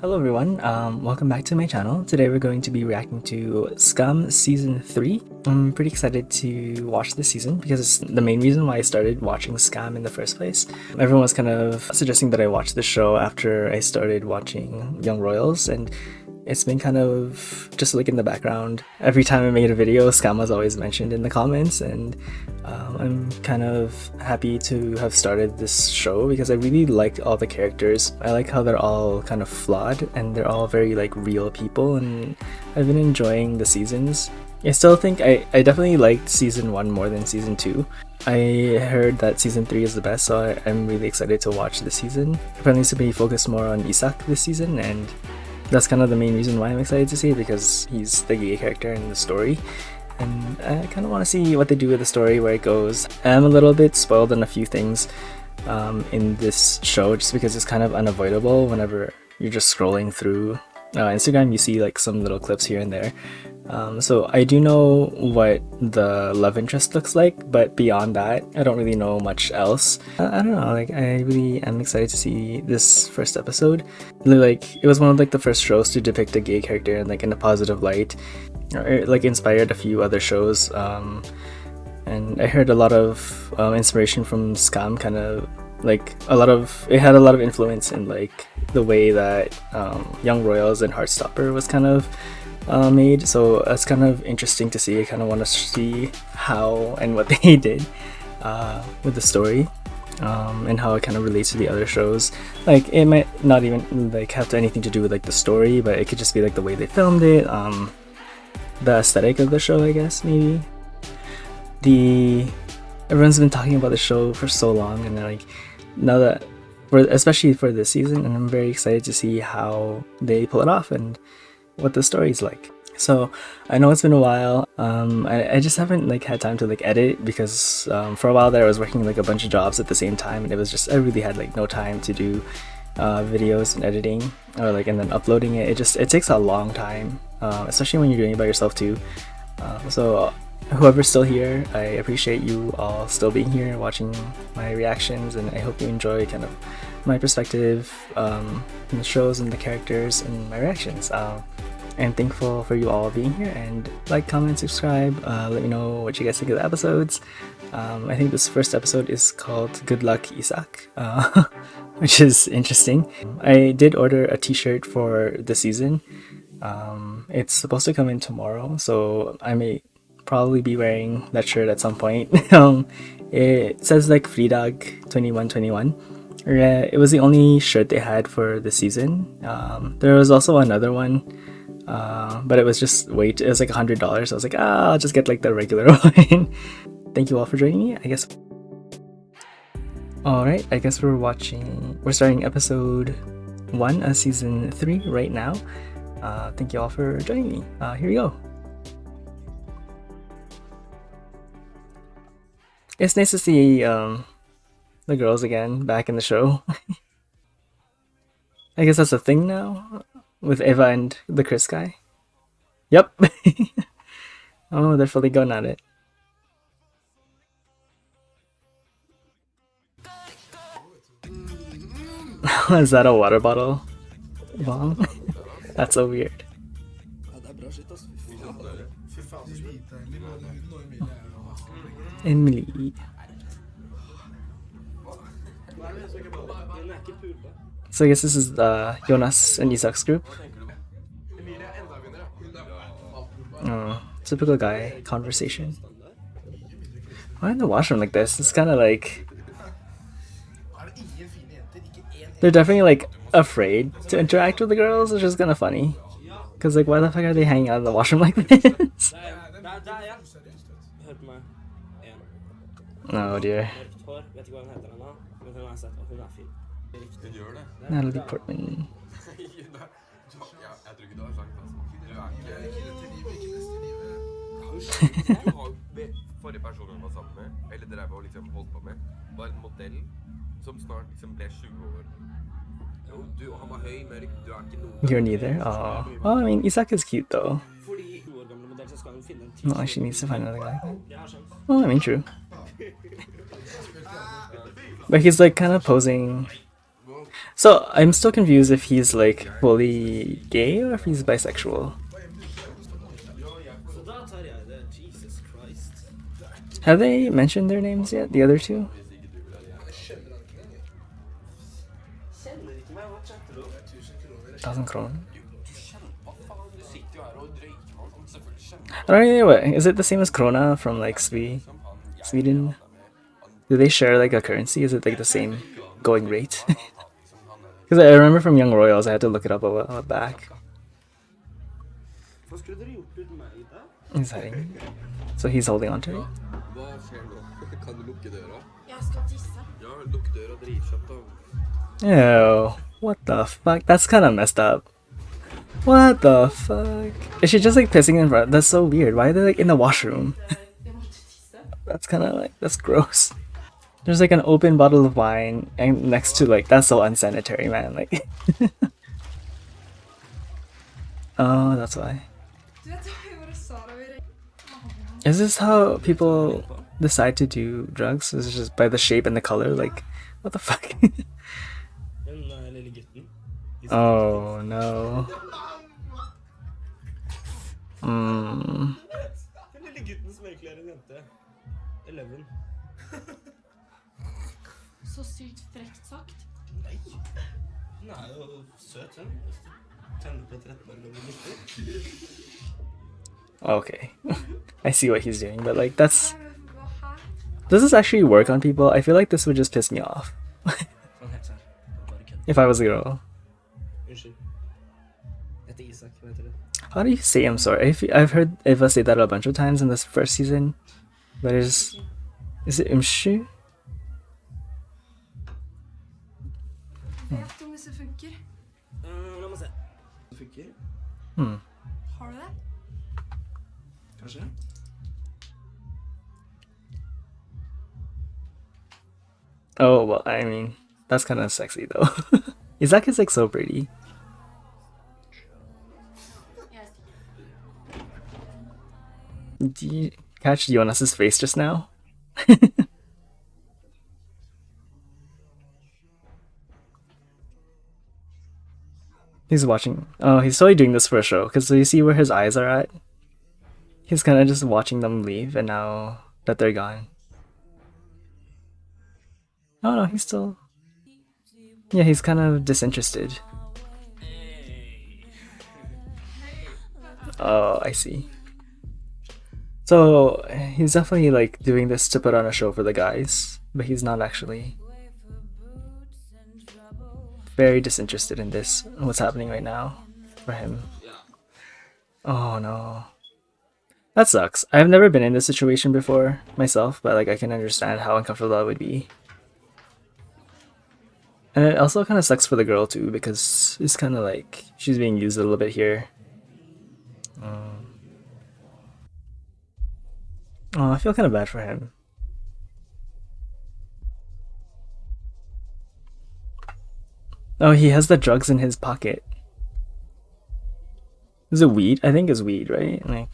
Hello everyone, welcome back to my channel. Today we're going to be reacting to SKAM Season 3. I'm pretty excited to watch this season because it's the main reason why I started watching SKAM in the first place. Everyone was kind of suggesting that I watch the show after I started watching Young Royals, and it's been kind of just like in the background. Every time I made a video, SKAM was always mentioned in the comments, and I'm kind of happy to have started this show because I really like all the characters. I like how they're all kind of flawed and they're all very like real people, and I've been enjoying the seasons. I still think I definitely liked season 1 more than season 2. I heard that season 3 is the best, so I'm really excited to watch this season. Apparently it's to be focused more on Isak this season, and that's kind of the main reason why I'm excited to see it, because he's the gay character in the story. And I kind of want to see what they do with the story, where it goes. I'm a little bit spoiled on a few things in this show, just because it's kind of unavoidable whenever you're just scrolling through Instagram. You see like some little clips here and there. So I do know what the love interest looks like, but beyond that, I don't really know much else. I don't know, like I really am excited to see this first episode. Like it was one of like the first shows to depict a gay character in like in a positive light. It like inspired a few other shows, and I heard a lot of inspiration from SKAM. Kind of like it had a lot of influence in like the way that Young Royals and Heartstopper was kind of made, so that's kind of interesting to see. I kind of want to see how and what they did with the story, and how it kind of relates to the other shows. Like it might not even like have anything to do with like the story, but it could just be like the way they filmed it, the aesthetic of the show, I guess. Maybe everyone's been talking about the show for so long, and like now that especially for this season, and I'm very excited to see how they pull it off and what the story's like. So I know it's been a while. I just haven't like had time to like edit, because for a while there I was working like a bunch of jobs at the same time, and it was just I really had like no time to do videos and editing, or like and then uploading it. It takes a long time, especially when you're doing it by yourself too. So whoever's still here, I appreciate you all still being here watching my reactions, and I hope you enjoy kind of my perspective in the shows and the characters and my reactions. I'm thankful for you all being here, and like, comment, subscribe, let me know what you guys think of the episodes. I think this first episode is called Good Luck Isak, which is interesting. I did order a t-shirt for the season. It's supposed to come in tomorrow, so I may probably be wearing that shirt at some point. It says like Freedag 2121. It was the only shirt they had for the season. There was also another one, but it was just it was like $100. I was like, I'll just get like the regular one. Thank you all for joining me, I guess. Alright, I guess we're starting episode 1 of season 3 right now. Thank you all for joining me. Here we go. It's nice to see the girls again back in the show. I guess that's a thing now with Eva and the Chris guy. Yep. Oh, they're fully going at it. Is that a water bottle bomb? That's so weird. Emily. So I guess this is Jonas and Isak's group. Oh, typical guy conversation. Why in the washroom like this? It's kind of like they're definitely like afraid to interact with the girls, which is kind of funny. Cause like, why the fuck are they hanging out in the washroom like this? Oh dear. Natalie Portman. Forrige person hun var sammen med, eller drev og liksom holdt på med, var en modell som snart liksom ble 20 år. Jo, du, han var høy, mørk, du er ikke noe. You're neither? Oh. Well, I mean, Isak is cute though. No, she needs to find another guy. Well, I mean, true. But he's like kind of posing So I'm still confused if he's like fully gay or if he's bisexual. Så da tar jeg det. Jesus Christ. Have they mentioned their names yet? The other two? Kjenner ikke meg. Hva chatter du om? 1,000 kroner. Hva faen, du sitter jo her og røyker, mann. Selvfølgelig kjenner I don't know what. Is it the same as Krona from like Sweden? Do they share like a currency? Is it like the same going rate? Because I remember from Young Royals, I had to look it up a while back. Hva skulle dere gjort uten meg da? He's hiding. So he's holding on to it. Hva skjer nå? Kan du lukke døra? Jeg skal tisse. Ja, lukk døra dritkjapt, da. Ew. What the fuck? That's kind of messed up. What the fuck? Is she just like pissing in front? That's so weird. Why are they like in the washroom? Jeg måtte tisse. That's kind of like, that's gross. There's like an open bottle of wine and next to like, that's so unsanitary, man. Like, oh, that's why. Du vet hva jeg bare sa da vi ringte? Is this how people decide to do drugs? Is it just by the shape and the color? Like, what the fuck? Den lille gutten. Oh no. Mm. Den lille gutten som egentlig er en jente. 11. Så sykt frekt sagt. Nei. Hun er jo søt, hun. Tenner på 13 år gamle gutter. Okay. I see what he's doing, but like, that's... Hva her? Does this actually work on people? I feel like this would just piss me off Sånn helt sær. Bare kødd. if I was a girl. Unnskyld. Jeg heter Isak, hva heter du? How do you say I'm sorry? I've heard Eva say that a bunch of times in this first season, but is it umshu? Vet du om disse funker? La meg se. Det funker. Hmm. Har du det? Kanskje? Oh, well, I mean, that's kind of sexy though. Isak is like so pretty. Jeg stikker. Did you catch Jonas's face just now? He's watching. Oh, he's totally doing this for a show. Because you see where his eyes are at? He's kind of just watching them leave, and now that they're gone. Oh no, he's still... Yeah, he's kind of disinterested. Oh, I see. So, he's definitely like doing this to put on a show for the guys, but he's not actually very disinterested in this, what's happening right now for him. Oh no. That sucks. I've never been in this situation before myself, but like I can understand how uncomfortable that would be. And it also kind of sucks for the girl too, because it's kind of like she's being used a little bit here. Oh, I feel kind of bad for him. Oh, he has the drugs in his pocket. Is it weed? I think it's weed, right? Like,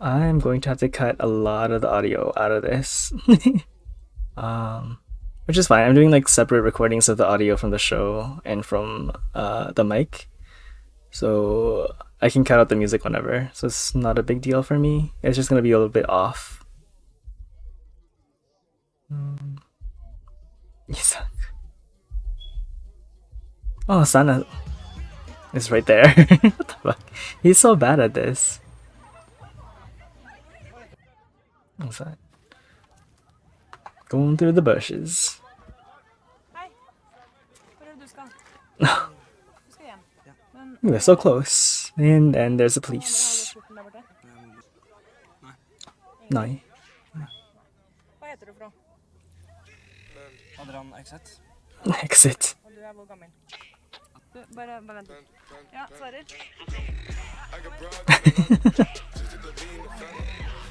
I'm going to have to cut a lot of the audio out of this. Which is fine. I'm doing like separate recordings of the audio from the show and from the mic. So I can cut out the music whenever. So it's not a big deal for me. It's just gonna be a little bit off. Isak. Oh, Sana is right there. What the fuck? He's so bad at this. What's that? Going through the bushes. Hei. Hvor er det du skal? Du skal hjem. Men Ooh, they're so close. And then there's the har du police. skjorten der borte? No. Hva heter du for noe? Adrian Exet. Exit. Og du er hvor gammel? Du, bare vent litt. Ja, svarer.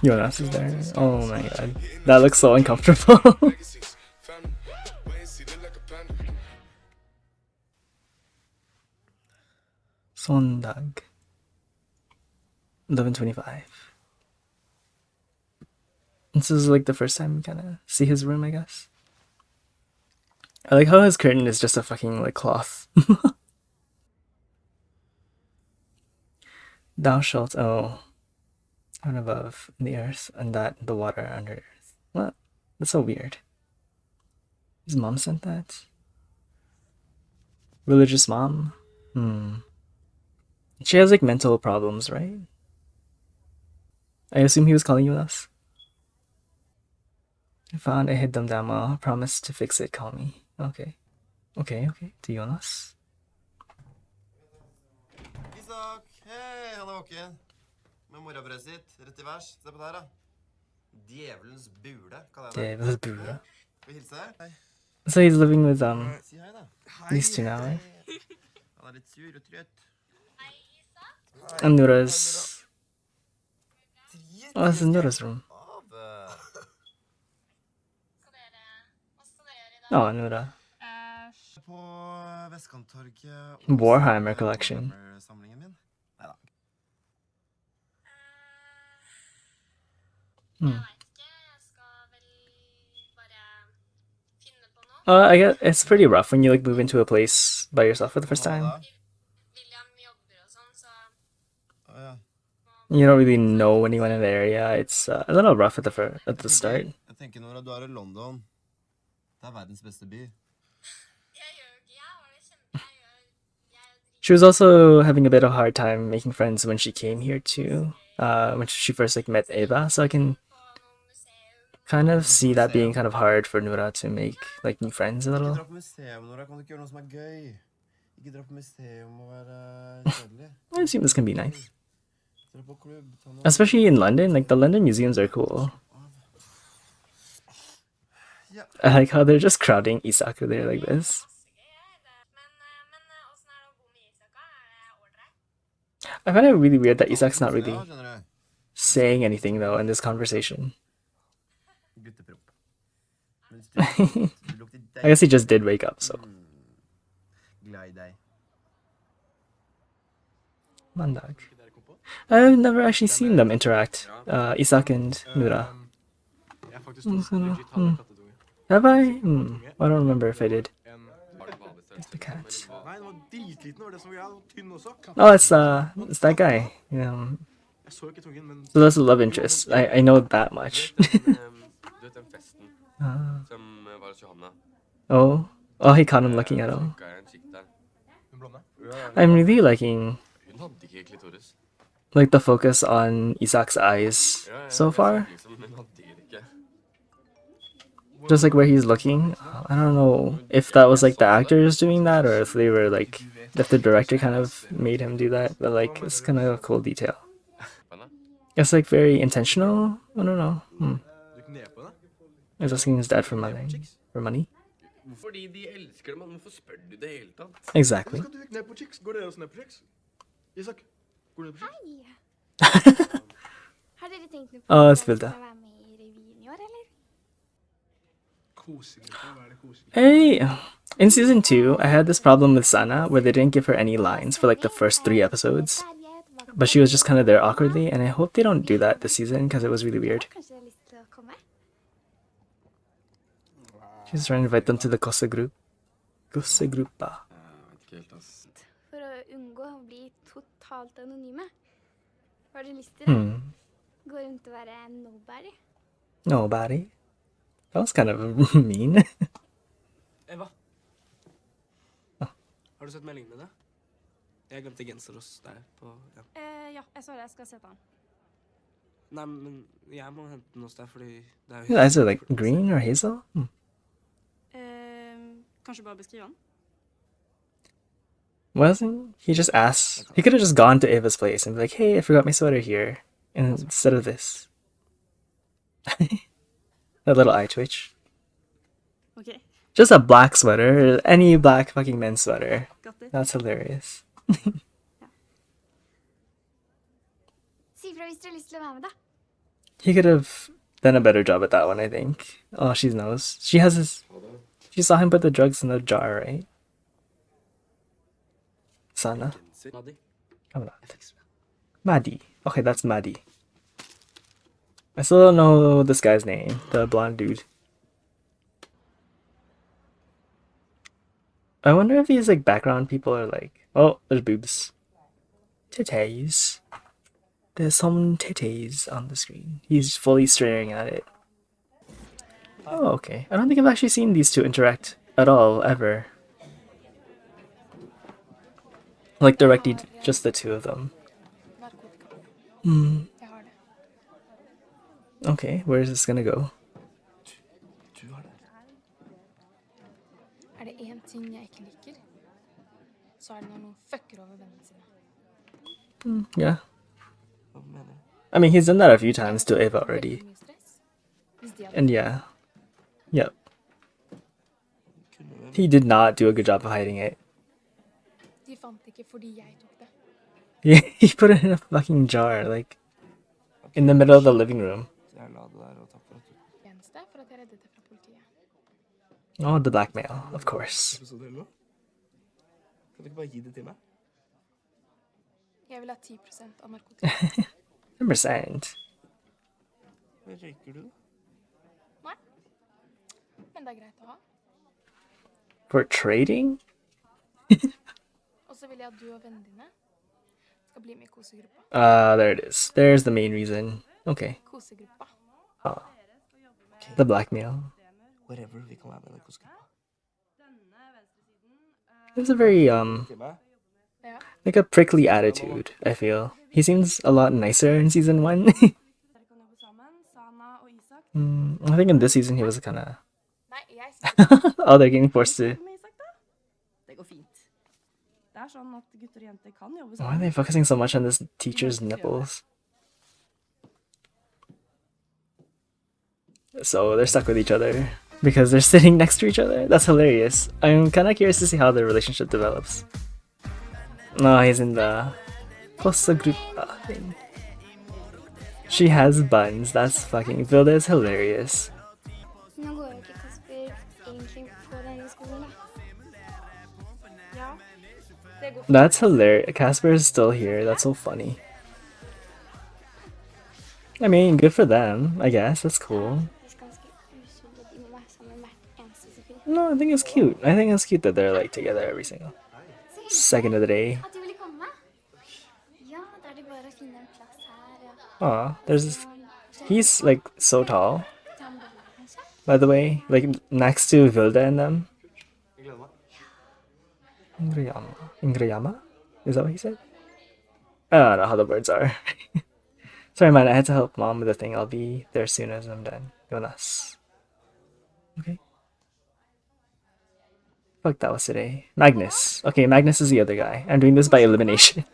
Jonas is there. Oh my god. That looks so uncomfortable. Sondag. 11:25. This is like the first time we kind of see his room, I guess. I like how his curtain is just a fucking like cloth. Thou shalt, oh, heaven above the earth, and that the water under earth. What? That's so weird. His mom sent that? Religious mom? She has like mental problems, right? I assume he was calling you us. I found I hid them down well. Promise to fix it, call me. Okay. Okay. To Jonas. Isak, hei, han er våken. Med morabrødet sitt, rett i vers. Se på det her, da. Djevelens bule, kaller jeg det. Djevelens bule. Skal vi hilse her? Hei. So he's living with Si hei, da. these two now, right? Han er litt sur og trøtt. And Nora's. Oh, this is Nora's room. Oh, Nora. På Vestkanttorget. Warhammer collection. Samlingen min. Neida. I guess it's pretty rough when you like move into a place by yourself for the first time. You don't really know anyone in the area. It's a little rough at the start. Jeg tenker, Nora, du er i London. Det er verdens beste by. She was also having a bit of a hard time making friends when she came here too. When she first like met Eva, so I can kind of see that being kind of hard for Nora to make like new friends a little. Ikke dra på museum, Nora. Kan du ikke gjøre noe som er gøy? Ikke dra på museum og være kjedelig. I assume this can be nice. Dra på klubb, ta noe. Especially in London, like the London museums are cool. I like how they're just crowding Isak there like this. I find it really weird that Isak's not really saying anything though in this conversation. I guess he just did wake up, so. Glad i deg. Mandag. I've never actually seen them interact, Isak and Nora. Have I? I don't remember if I did. The cats. Oh, it's that guy. So that's a love interest. I know that much. Oh, he caught him looking at him. I'm really liking like the focus on Isak's eyes so far. Just like where he's looking. I don't know if that was like the actors doing that or if they were like if the director kind of made him do that, but like it's kind of a cool detail. It's like very intentional. I don't know. I was asking his dad for money. Fordi de elsker det, men hvorfor spør du det hele tatt? Exactly. Skal du ned på Chicks? Går dere også ned på Chicks? Isak, går du ned på Chicks? Hei! Har dere tenkt noe på Å, hvem spill som det. skal være med i revyen i år, eller? Kosegruppa, hva er det kosegruppa? Hey, in season 2, I had this problem with Sana where they didn't give her any lines for like the first 3 episodes. But she was just kind of there awkwardly, and I hope they don't do that this season because it was really weird. Kanskje dere har lyst til å komme? She's trying to invite them to the Kosegruppa. For å unngå å bli totalt anonyme. Har dere lyst til det? Gå rundt og være nobody? Nobody. That was kind of mean. Eva. Har du sett meldingen mine? Jeg glemte genser hos deg på... Ja. Ja, jeg så det. Jeg skal se den. Nei, men jeg må hente den hos deg, fordi det er jo... His eyes are like green or hazel? Kanskje bare beskrive den? Wasn't he just asked? He could have just gone to Ava's place and be like, "Hey, I forgot my sweater here," instead of this. That little eye twitch. Ok, Just a black sweater, any black fucking men's sweater. grattis. That's hilarious. Si fra hvis dere har lyst til å være med, da. He could have done a better job at that one, I think. Oh, she knows. She has his. She saw him put the drugs in the jar, right? Sana. Maddi, Come on. jeg fikser det. Maddie. Okay, that's Maddie. I still don't know this guy's name, the blonde dude. I wonder if these like background people are like, oh, there's boobs. Titties. There's some titties on the screen. He's fully staring at it. Oh, okay. I don't think I've actually seen these two interact at all, ever. Like directly just the two of them. Hmm. Jeg har det. Okay, where is this gonna go? Du har det. Er det én ting jeg ikke liker, så er det når noen fucker over vennene sine. Yeah. Hva mener du? I mean, he's done that a few times to Ava already. Veldig mye stress. Hvis de hadde And yeah. Yep. Kunne vel. He did not do a good job of hiding it. De fant ikke fordi jeg tok det. Yeah, he put it in a fucking jar, like, in the middle of the living room. Jeg la det der, og takk for at du Eneste for at jeg reddet det fra politiet. Oh, the blackmail, of course. episode eller noe. Kan du ikke bare gi det til meg? Jeg vil ha 10% av narkotika. 10%. Men røyker du? Nei. Men det er greit å ha. For trading? Og så vil jeg at du og vennene dine skal bli med i Kosegruppa. There it is. There's the main reason. Okay. Kosegruppa. The blackmail. Whatever, vi kan være med i den kosegruppa. It's a very, Til meg? Ja. like a prickly attitude, I feel. He seems a lot nicer in season 1. Dere kan jobbe sammen, Sana og Isak. I think in this season he was kind of... Nei, jeg synes Oh, they're getting forced to... med Isak, da? Det går fint. Det er sånn at gutter og jenter kan jobbe Why are sammen. they focusing so much on this teacher's nipples? So they're stuck with each other because they're sitting next to each other. That's hilarious. I'm kind of curious to see how their relationship develops. No, he's in the Kosegruppa thing. She has buns. That's fucking... Vilda is hilarious. Nå går jo ikke Kasper egentlig på denne skolen, da. Ja, det går fint. That's hilarious. Casper is still here. That's so funny. I mean, good for them, I guess. That's cool. De skal ganske usulle, de må være sammen hvert eneste sekund. No, I think it's cute. I think it's cute that they're like together every single second of the day. At du ville komme? Ja, da er det bare å finne en plass her. Aw, there's this... He's like so tall, Ta en bolle, kanskje? by the way. Like next to Vilda and them. Jeg gleder meg. Ingrayama. Ingrayama? Is that what he said? I don't know how the words are. Sorry, man. I had to help mom with the thing. I'll be there as soon as I'm done. Jonas. Okay. Fuck, that was today. Magnus. Okay, Magnus is the other guy. I'm doing this by elimination.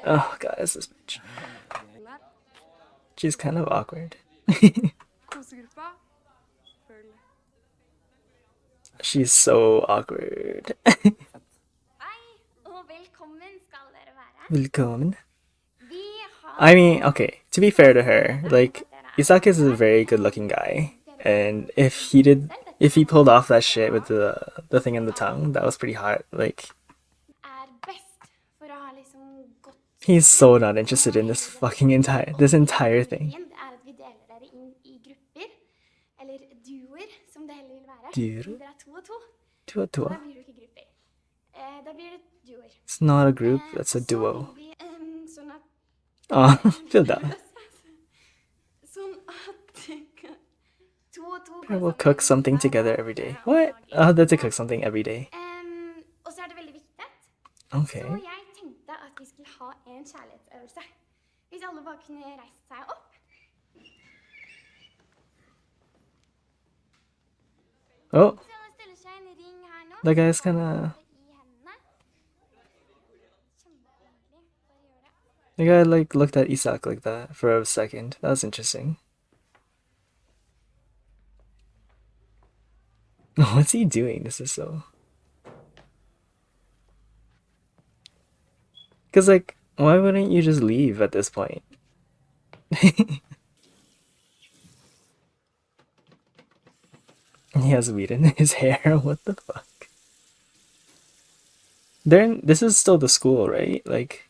Oh, God, it's this bitch. She's kind of awkward. Kosegruppa. Følg. She's so awkward. Hei, og velkommen skal dere være. Welcome. Vi har... I mean, okay, to be fair to her, like, Isak is a very good looking guy. And if he pulled off that shit with the thing in the tongue, that was pretty hot. Like, er best for å ha liksom godt... he's so not interested in this fucking entire thing. Det er at vi deler dere inn i grupper, eller duoer, som det heller vil være. Duer? Dere er to og to, Tua da tua. blir det ikke grupper. Da blir det duoer. It's not a group, that's a Så duo. vil vi, sånn at... Oh, feel that. Sånn at... To og to... I will cook something together every day. What? Oh, that's to cook something every day. Og så er det veldig viktig. Okay. Så jeg tenkte at vi skulle ha en kjærlighetsøvelse. Hvis alle bare kunne reise seg opp. Oh, Så alle stiller seg en ring her nå. that guy's kind of... I hendene. Kjempehyggelig. Bare gjør det. The guy like looked at Isak like that for a second. That was interesting. What's he doing? This is so... Because, like, why wouldn't you just leave at this point? He has weed in his hair. What the fuck? This is still the school, right? Like...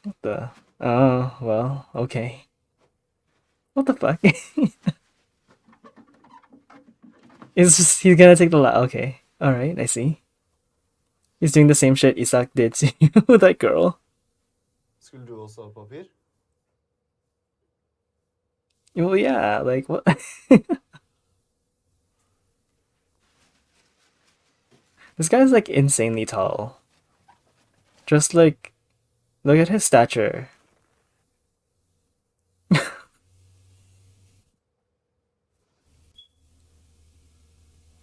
What the... Oh, well, okay. What the fuck? He's gonna take the okay. Alright, I see. He's doing the same shit Isak did to that girl. Skulle du også ha papir? Well, yeah, like, what? This guy's, like, insanely tall. Just, like, look at his stature.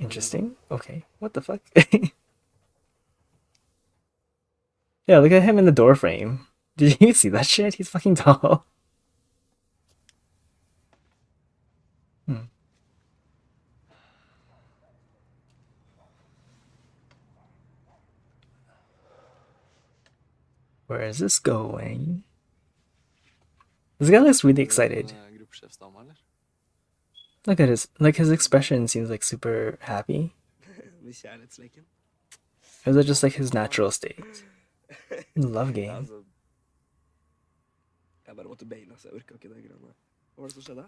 Interesting. Okay. What the fuck? Yeah, look at him in the door frame. Did you see that shit? He's fucking tall. Hmm. Where is this going? This guy looks really excited. Look at his expression seems like super happy. Med kjærlighetsleken. Or is it just like his natural state? Love game. Altså, jeg bare måtte beina, så jeg orket ikke det greiene. Hva var det som skjedde?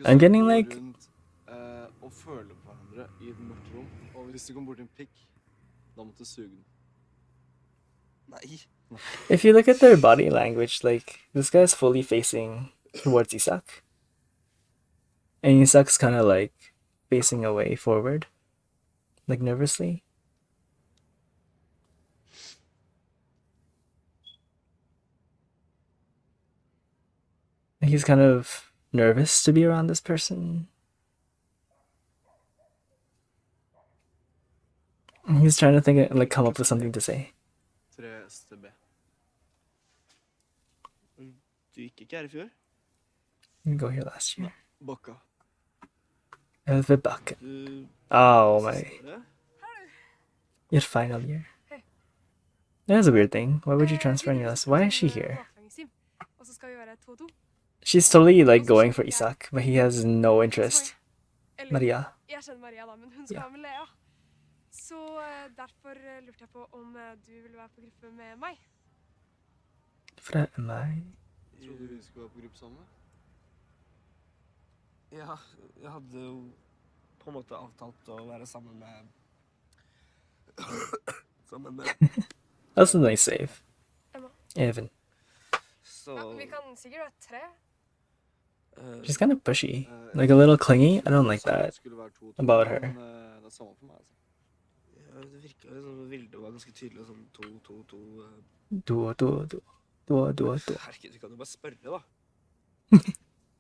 I'm getting like og føle på hverandre i et mørkt rom. Og hvis du kom bort til en pikk, da måtte du suge den. Nei. if you look at their body language, like this guy's fully facing towards Isak. And Isak's kind of like facing away forward, like nervously. He's kind of nervous to be around this person. He's trying to think, like, come up with something to say. 3 STB. Du gikk ikke her i fjor? You can go here last year. Bakka. Elve Bakken. Du... Oh my. Året? Your final year. That's a weird thing. Why would you transfer any less? Why is she here? Og så skal vi gjøre 2-2. She's totally like going for Isak, but he has no interest. Eller, Maria. Jeg kjenner Maria da, men hun skal ha med Lea. Så derfor lurte jeg på om du ville være på gruppe med meg. Fra meg? Trodde vi skulle være på gruppe sammen? Ja, jeg hadde jo på en måte avtalt å være sammen med... sammen med... That's a nice save. Emma. Even. Så... Ja, vi kan sikkert være 3. She's kind of pushy. Like a little clingy. I don't like that about her. Det er samme for meg, altså. Ja, det virket jo som Vilde var ganske tydelig, sånn 2-2-2... Duo. Herregud, du kan jo bare spørre, da.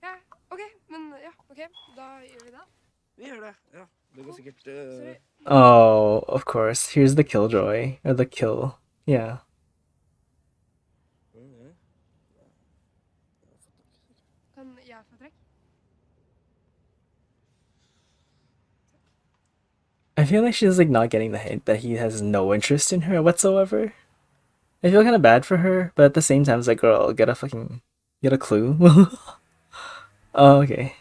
Ja, ok, men ja, ok, da gjør vi det. Vi gjør det, ja. Det går sikkert... Sorry. Oh, of course. Here's the killjoy. Or the kill. Yeah. Kan jeg få trekk? I feel like she's like not getting the hint that he has no interest in her whatsoever. I feel kind of bad for her, but at the same time, it's like, girl, get a clue. Oh, okay.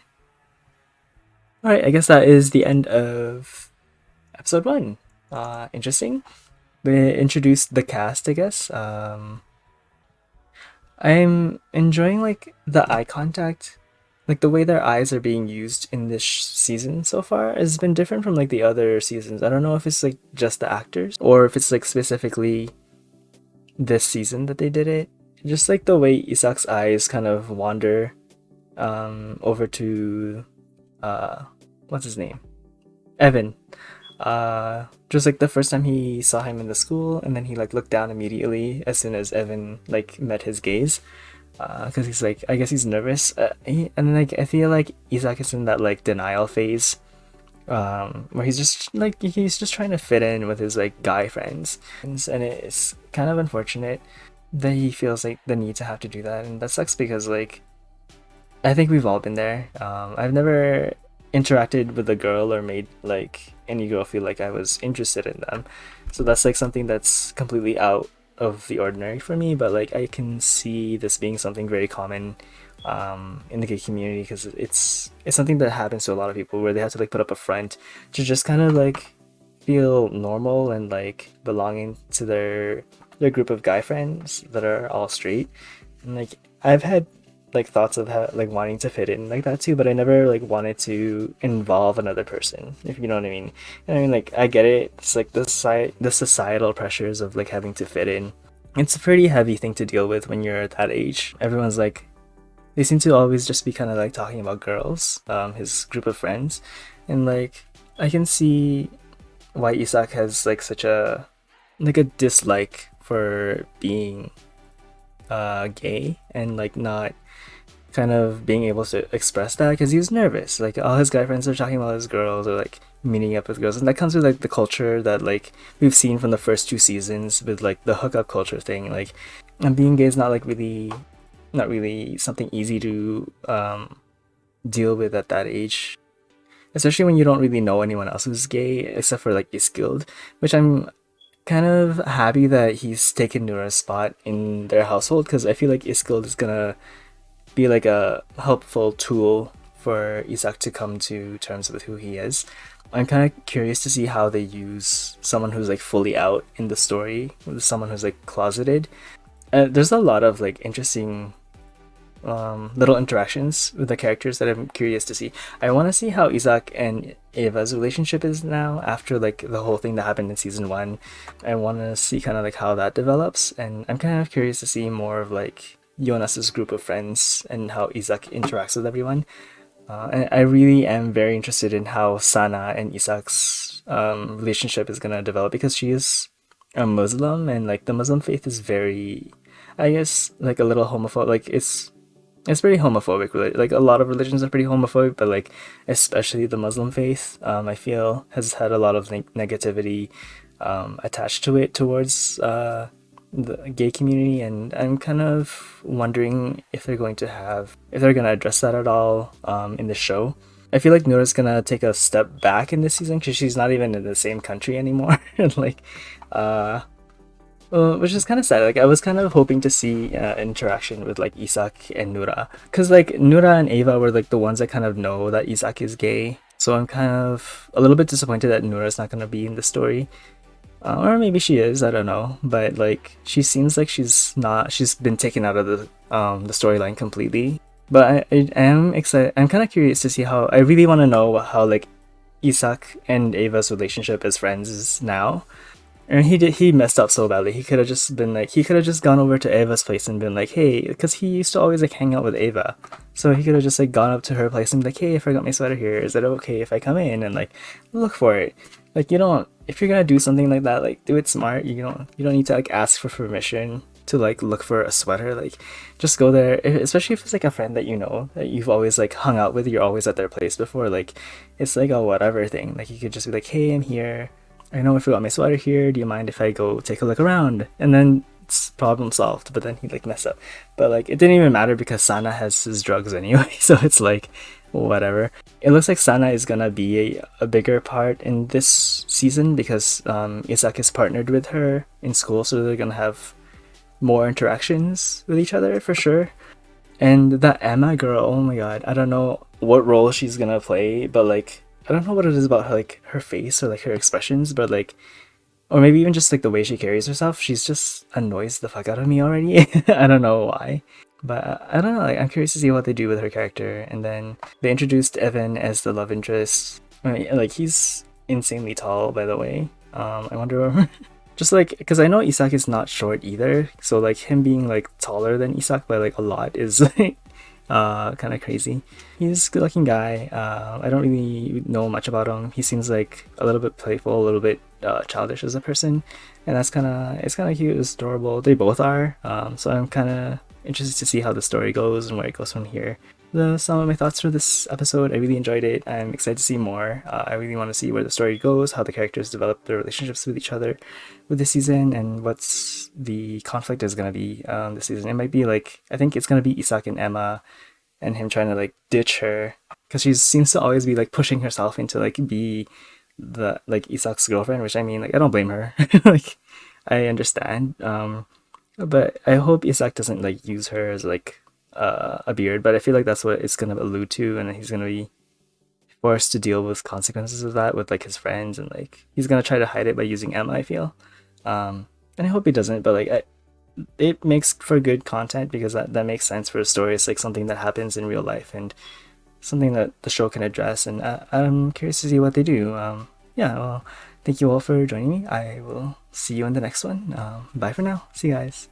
Alright, I guess that is the end of episode 1. Interesting. We introduced the cast, I guess. I'm enjoying like the eye contact. Like the way their eyes are being used in this season so far has been different from like the other seasons. I don't know if it's like just the actors or if it's like specifically this season that they did it. Just like the way Isak's eyes kind of wander over to what's his name? Evan. Just like the first time he saw him in the school, and then he like looked down immediately as soon as Evan like met his gaze. Because he's like, I guess he's nervous, and then like I feel like Isak is in that like denial phase, where he's just trying to fit in with his like guy friends, and it's kind of unfortunate that he feels like the need to have to do that, and that sucks because like I think we've all been there. I've never interacted with a girl or made like any girl feel like I was interested in them, so that's like something that's completely out of the ordinary for me, but like I can see this being something very common in the gay community, because it's something that happens to a lot of people where they have to like put up a front to just kind of like feel normal and like belonging to their group of guy friends that are all straight. And like I've had like thoughts of like wanting to fit in like that too, but I never like wanted to involve another person, if you know what I mean. And I mean, like, I get it. It's like the societal pressures of like having to fit in. It's a pretty heavy thing to deal with when you're at that age. Everyone's like, they seem to always just be kind of like talking about girls, his group of friends, and like I can see why Isak has like such a dislike for being gay and like not kind of being able to express that, because he was nervous. Like all his guy friends are talking about his girls or like meeting up with girls, and that comes with like the culture that like we've seen from the first 2 seasons with like the hookup culture thing. Like, and being gay is not really something easy to deal with at that age, especially when you don't really know anyone else who's gay except for like Eskild, which I'm kind of happy that he's taken Noura's spot in their household, because I feel like Eskild is gonna be like a helpful tool for Isak to come to terms with who he is. I'm kind of curious to see how they use someone who's like fully out in the story with someone who's like closeted. There's a lot of like interesting little interactions with the characters that I'm curious to see. I want to see how Isak and Eva's relationship is now after like the whole thing that happened in season 1. I want to see kind of like how that develops, and I'm kind of curious to see more of like Jonas's group of friends and how Isak interacts with everyone. And I really am very interested in how Sana and Isak's relationship is gonna develop, because she is a Muslim, and like the Muslim faith is very, I guess, like a little homophobic. Like it's pretty homophobic. Like a lot of religions are pretty homophobic, but like especially the Muslim faith, I feel has had a lot of negativity attached to it towards the gay community, and I'm kind of wondering if they're going to address that at all in the show. I feel like Noura's gonna take a step back in this season because she's not even in the same country anymore. Like, which is kind of sad. Like, I was kind of hoping to see interaction with like Isak and Noura, because like Noura and Eva were like the ones that kind of know that Isak is gay. So I'm kind of a little bit disappointed that Noura's not gonna be in the story. Or maybe she is, I don't know. But like, she seems like she's been taken out of the storyline completely. But I am excited. I'm kind of curious to see how. I really want to know how like Isak and Ava's relationship as friends is now. And he messed up so badly. He could have just gone over to Ava's place and been like, hey, because he used to always like hang out with Ava. So he could have just like gone up to her place and be like, hey, I forgot my sweater here. Is it okay if I come in and like look for it? Like, if you're gonna do something like that, like do it smart. You don't need to like ask for permission to like look for a sweater. Like, just go there, especially if it's like a friend that you know that you've always like hung out with. You're always at their place before. Like, it's like a whatever thing. Like, you could just be like, hey, I'm here. I know I forgot my sweater here. Do you mind if I go take a look around? And then it's problem solved. But then he like messed up. But like, it didn't even matter because Sana has his drugs anyway. So it's like, whatever. It looks like Sana is gonna be a bigger part in this season because Isak is partnered with her in school, so they're gonna have more interactions with each other for sure. And that Emma girl, oh my god, I don't know what role she's gonna play, but like, I don't know what it is about her, like her face or like her expressions, but like, or maybe even just like the way she carries herself, she's just annoys the fuck out of me already. I don't know why. But I don't know, like, I'm curious to see what they do with her character. And then they introduced Evan as the love interest. I mean, like, he's insanely tall, by the way. I wonder, just like, because I know Isak is not short either. So like him being like taller than Isak by like a lot is like kind of crazy. He's a good looking guy. I don't really know much about him. He seems like a little bit playful, a little bit childish as a person. And it's kind of cute, it's adorable. They both are. So I'm kind of interested to see how the story goes and where it goes from here. Some of my thoughts for this episode, I really enjoyed it. I'm excited to see more. I really want to see where the story goes, how the characters develop their relationships with each other with this season, and what's the conflict is going to be this season. It might be like, I think it's going to be Isak and Emma and him trying to like ditch her, because she seems to always be like pushing herself into like be the like Isak's girlfriend, which I mean, like, I don't blame her. Like, I understand. But I hope Isak doesn't like use her as like a beard, but I feel like that's what it's gonna allude to, and he's gonna be forced to deal with consequences of that with like his friends, and like he's gonna try to hide it by using Emma, I feel. And I hope he doesn't, but like it makes for good content because that makes sense for a story. It's like something that happens in real life and something that the show can address, and I'm curious to see what they do. Yeah, well, thank you all for joining me. I will see you in the next one. Bye for now. See you guys.